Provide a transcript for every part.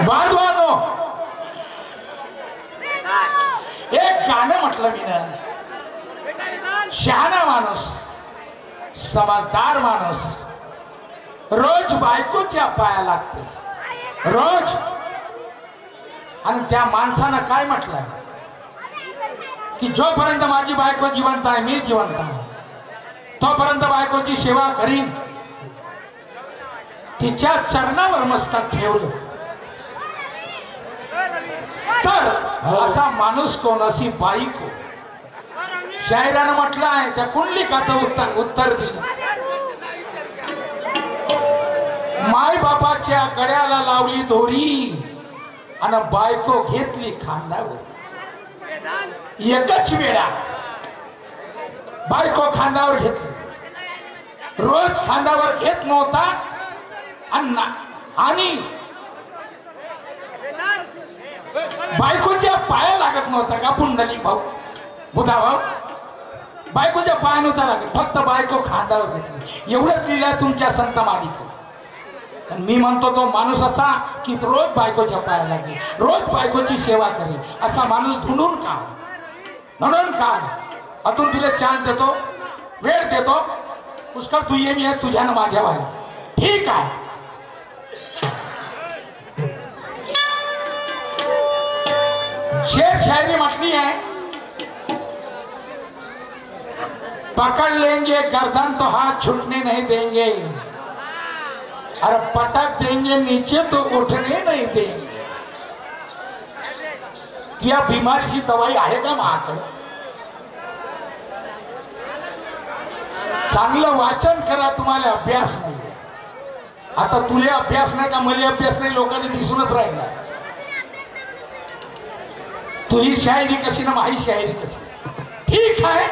बांधवानो, एक गाणं म्हटलं मी ना, शहाणा माणूस, समजदार माणूस रोज बायकोच्या पाया लागते रोज. आणि त्या माणसानं काय म्हटलंय की जोपर्यंत माझी बायको जिवंत आहे, मी जिवंत आहे, तोपर्यंत बायकोची सेवा करीन. तिच्या चरणावर मस्तक ठेवलं तर असा माणूस कोण, अशी बायको. शायरानं म्हटलं आहे, त्या कुंडलिकाचं उत्तर दिलं. माय बापाच्या गळ्याला लावली दोरी आणि बायको घेतली खांद्यावर. एकच वेळा बायको खांद्यावर घेतली, रोज खांद्यावर घेत नव्हता. आणि बायकोच्या पाया लागत नव्हता का पुंडलिक भाऊ, बुधा भाऊ? बायकोच्या पाया नव्हता लागत, फक्त बायको खांद्यावर घेतली. एवढंच लिहिलं तुमच्या संत मालिकेत. मी म्हणतो तो माणूस असा की रोज बायकोच्या पाया लागेल, रोज बायकोची सेवा करेल, असा माणूस ढूंढून काढ. अतून तुला चान्स देतो, वेळ देतो, पुष्कळ तू ये, मी तुझ्यानं माझ्या व्हायला. ठीक आहे. शेर शायरी म्हटली है, पकड़ लेंगे गर्दन तो हाथ छूटने नहीं देंगे, अरे पटक देंगे नीचे तो उठने नहीं देंगे. या बीमारीची दवाई आहे का महाकडे? चांगलं वाचन करा, तुम्हाला अभ्यास नाही. आता तुले अभ्यास नाही का, मला अभ्यास नाही, लोकांनी दिसूनच राहिला. तू ही शायरी कशी ना माही शायरी कशी. ठीक है,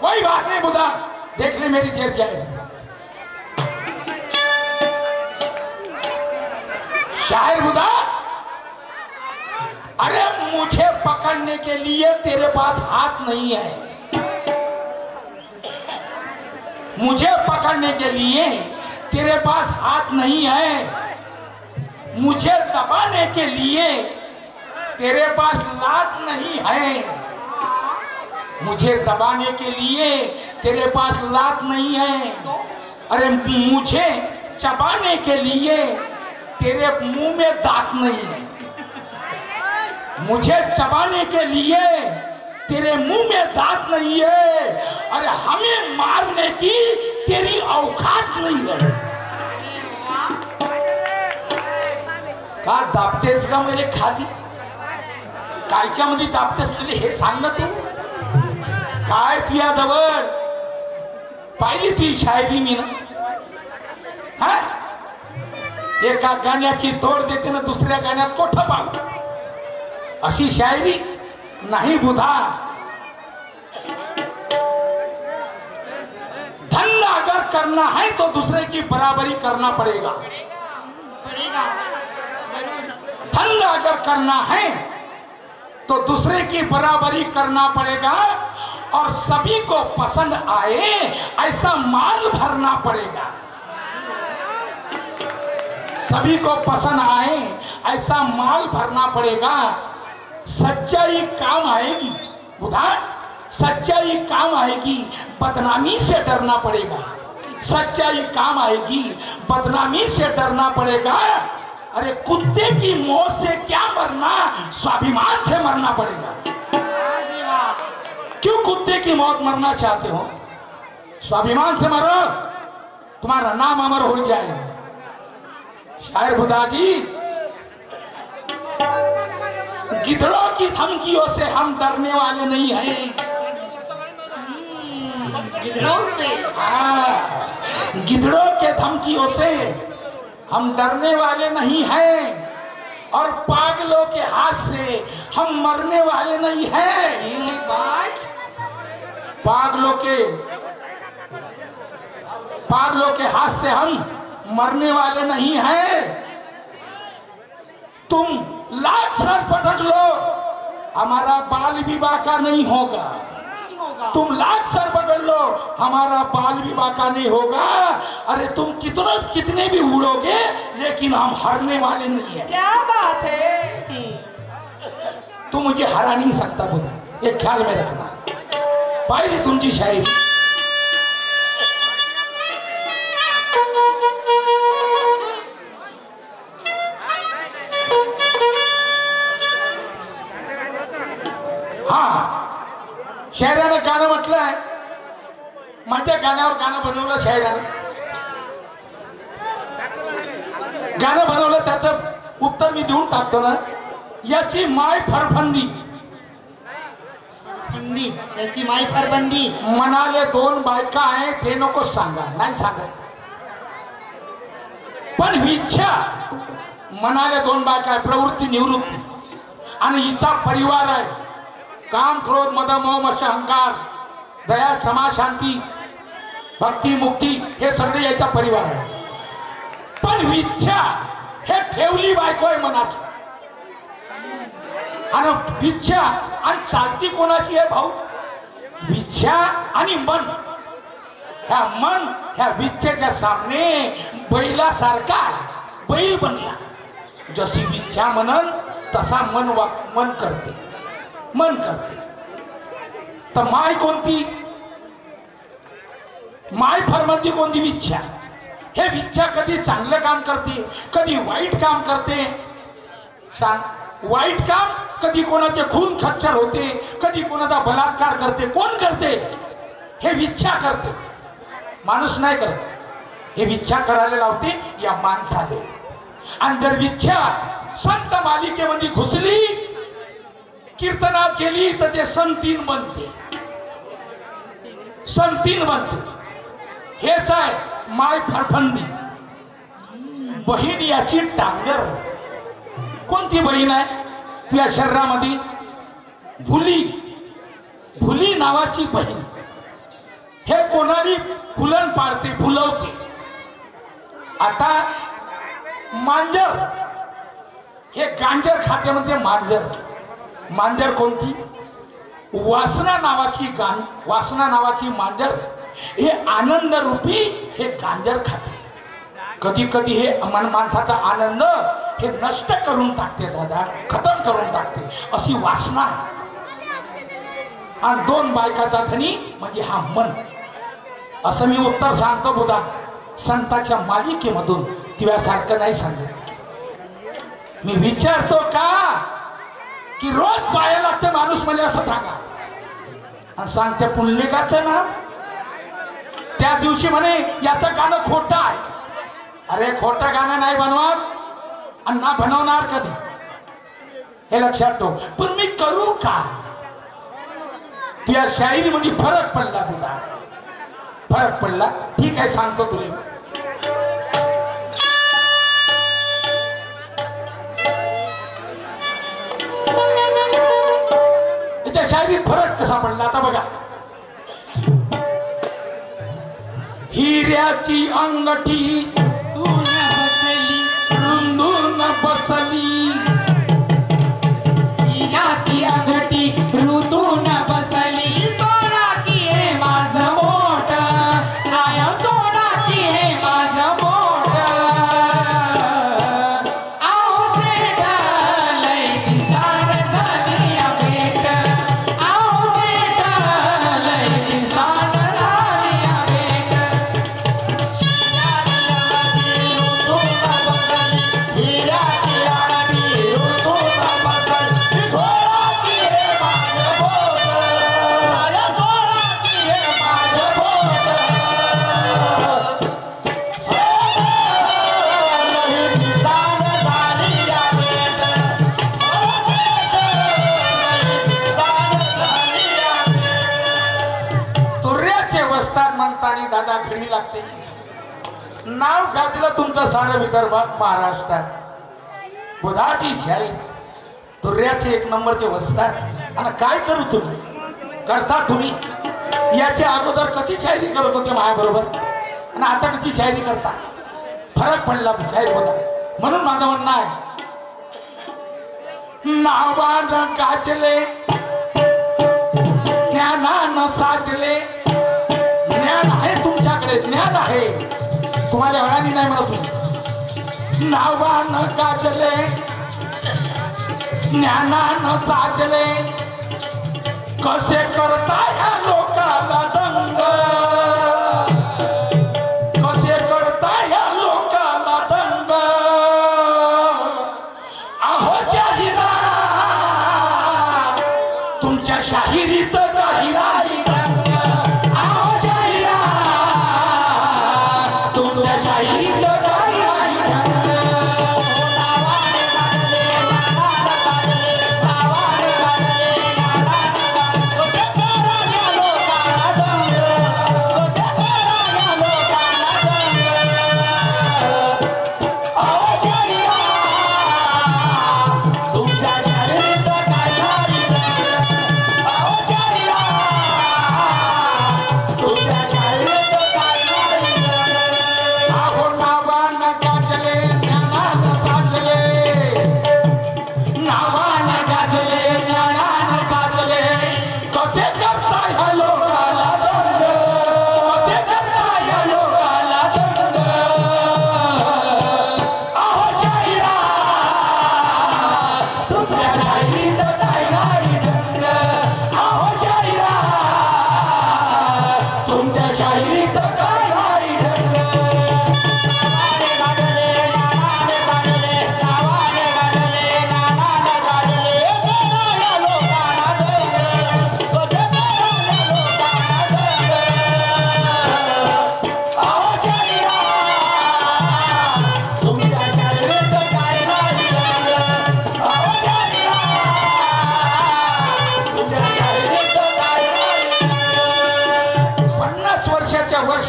कोई बात नहीं बुधा, देख ले मेरी शेर शायरी. शायर बुधा, अरे मुझे पकड़ने के लिए तेरे पास हाथ नहीं है, मुझे पकड़ने के लिए तेरे पास हाथ नहीं है, मुझे दबाने के लिए तेरे पास लात नहीं है, मुझे दबाने के लिए तेरे पास लात नहीं है, अरे मुझे चबाने के लिए तेरे मुंह में दांत नहीं है, मुझे चबाने के लिए तेरे मुंह में दांत नहीं है, अरे हमें मारने की तेरी औकात नहीं है. का दाबतेस का मेरे खाली? कायच्या मध्ये दाबतेस म्हणजे हे सांग ना तू. काय तुझ्या जवळ पाहिली ती शायरी मी ना? हा, एका गाण्याची तोड देते ना दुसऱ्या गाण्यात कोठं पाव. अशी शायरी नहीं बुधा. धंधा अगर करना है तो दूसरे की बराबरी करना पड़ेगा. धंधा अगर करना है तो दूसरे की बराबरी करना पड़ेगा और सभी को पसंद आए ऐसा माल भरना पड़ेगा. सभी को पसंद आए ऐसा माल भरना पड़ेगा. सच्चाई काम आएगी बुधा, सच्चाई काम आएगी, बदनामी से डरना पड़ेगा. सच्चाई काम आएगी, बदनामी से डरना पड़ेगा. अरे कुत्ते की मौत से क्या मरना, स्वाभिमान से मरना पड़ेगा. क्यों कुत्ते की मौत मरना चाहते हो? स्वाभिमान से मरो, तुम्हारा नाम अमर हो जाएगा. शायर बुधा जी, गिद्धड़ों की धमकियों से हम डरने वाले नहीं हैं. गिद्धड़ों के धमकियों से हम डरने वाले नहीं हैं और पागलों के हाथ से हम मरने वाले नहीं हैं. पागलों के हाथ से हम मरने वाले नहीं हैं. तुम लाख सर पटक लो, हमारा बाल विवाह का नहीं होगा. तुम लाख सर पकड़ लो, हमारा बाल विवाह का नहीं होगा। अरे तुम कितने भी उड़ोगे, लेकिन हम हारने वाले नहीं है। क्या बात है? तू मुझे हरा नहीं सकता बुधा, ये ख्याल में रखना। पहली तुमची शायरी। हाँ, शायरानं गाणं म्हटलंय, माझ्या गाण्यावर गाणं बनवलं शायरानं, गाणं बनवलं, त्याचं उत्तर मी देऊन टाकतो ना। याची माय फरफंदी, याची माय फरबंदी, म्हणाले दोन बायका आहे ते नको सांगा, नाही सांगत, पण इच्छा म्हणाले दोन बायका आहे, प्रवृत्ती निवृत्ती, आणि हिचा परिवार आहे, काम क्रोध मद मोह मत्स्य अहंकार दया क्षमा शांती भक्ती मुक्ती हे सगळे याचा परिवार आहे। पण इच्छा हे ठेवली बायको आहे मनाची, आणि इच्छा आणि चालती कोणाची आहे भाऊ? इच्छा आणि मन, ह्या मन ह्या विच्छेच्या सामने बैलासारखा बैल बनला। जशी इच्छा म्हणन तसा मन करते, मन करते। तर माय कोणती? माय फरमंदी कोणती? इच्छा। हे इच्छा कधी चांगलं काम करते, कधी वाईट काम करते। सांग, वाईट काम कधी कोणाचे खून खच्चर होते, कधी कोणाचा बलात्कार करते। कोण करते? हे इच्छा करते, माणूस नाही करत। हे इच्छा करायला लावते या माणसाने। आणि जर इच्छा संत मालिकेमध्ये घुसली, कीर्तनात गेली, तर ते संतीन बनते, संतीन बनते। हेच आहे माय फरफंदी। बहीण याची टांगर। कोणती बहीण आहे तुझ्या शरीरामध्ये? भुली, भुली नावाची बहीण। हे कोणाली फुलन पाडते, फुलवते। आता मांजर, हे गांजर खाते म्हणते मांजर। मांजर कोणती? वासना नावाची वासना नावाची मांजर। हे आनंद रूपी हे गांजर खाते। कधी कधी हे माणसाचा आनंद हे नष्ट करून टाकते दादा, खतम करून टाकते, अशी वासना। आणि दोन बायकाचा धनी म्हणजे हा मन। असं मी उत्तर सांगतो बुधा, संतांच्या मालिकेमधून तुझ्यासारखं नाही सांगत। मी विचारतो का की रोज पाया लागते माणूस म्हणजे असं सांगा, आणि सांगते पुंडलिकाचं ना त्या दिवशी म्हणे याचं गाणं खोटं आहे। अरे खोटं गाणं नाही बनवत आणि ना बनवणार कधी, हे लक्षात ठेव। पण मी करू का? त्या शायरीमध्ये फरक पडला तुला, फरक पडला। ठीक आहे, सांगतो तुला। त्याच्या शायरीत फरक कसा पडला आता बघा। हिऱ्याची अंगठी तून बसली, रुंदून बसली, हिऱ्याची अंगठी रुंदून बसली, सोडा की हे माझं मोठ, आय सोडा की हे माझं मोठ, आओ भेट लय दिसार झाली भेट, आओ भेट लय दिसार झाली भेट, हिऱ्याची अंगठी रुंदून बसली, सोडा की हे माझं मोठ, आय सोडा की हे माझं मोठ, तुर्याचे वस्ताद म्हणताना दादा घडी लागते। नाव घातलं तुमचं सारं विदर्भात महाराष्ट्रात। बुधाची शाही तुर्याचे एक नंबरचे वस्ताद। आणि काय करू तुम्ही, करता तुम्ही? याच्या अगोदर कशी शायरी करत होते माझ्याबरोबर आणि आता कशी शायरी करता? फरक पडला शायरी बघा। म्हणून माझं म्हणणं आहे, नावानं गाजले ज्ञानानं साजले, तुमच्याकडे ज्ञान आहे, तुम्हाला वेळाने नाही म्हणत मी. नावानं गाजले ज्ञानानं साजले, कसे करता या लोकाला दंग, कसे करता या लोकाला दंग. अहो शाहिरा तुमच्या शाहिरीत काही नाही रंग. अहो शाहिरा तुमच्या शाहिरीत काही नाही रंग.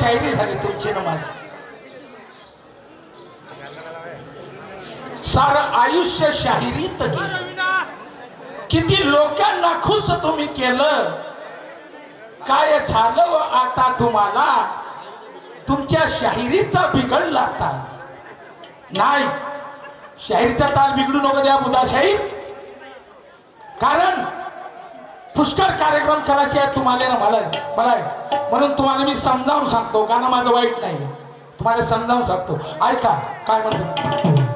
शायरी झाली तुमची न माझी. सारं आयुष्य शाहिरीत गेलं. किती लोकांना खुश तुम्ही केलं. काय झालं आता तुम्हाला तुमच्या शाहिरीचा बिघडला ताल. नाही, शाहिरीचा ताल बिघडू नको द्या बुधा शाहीर. कारण पुष्कळ कार्यक्रम करायचे आहेत तुम्हाला ना मला म्हणून तुम्हाला मी समजावून सांगतो. गाणं माझं वाईट नाही, तुम्हाला समजावून सांगतो. ऐका काय म्हणतो.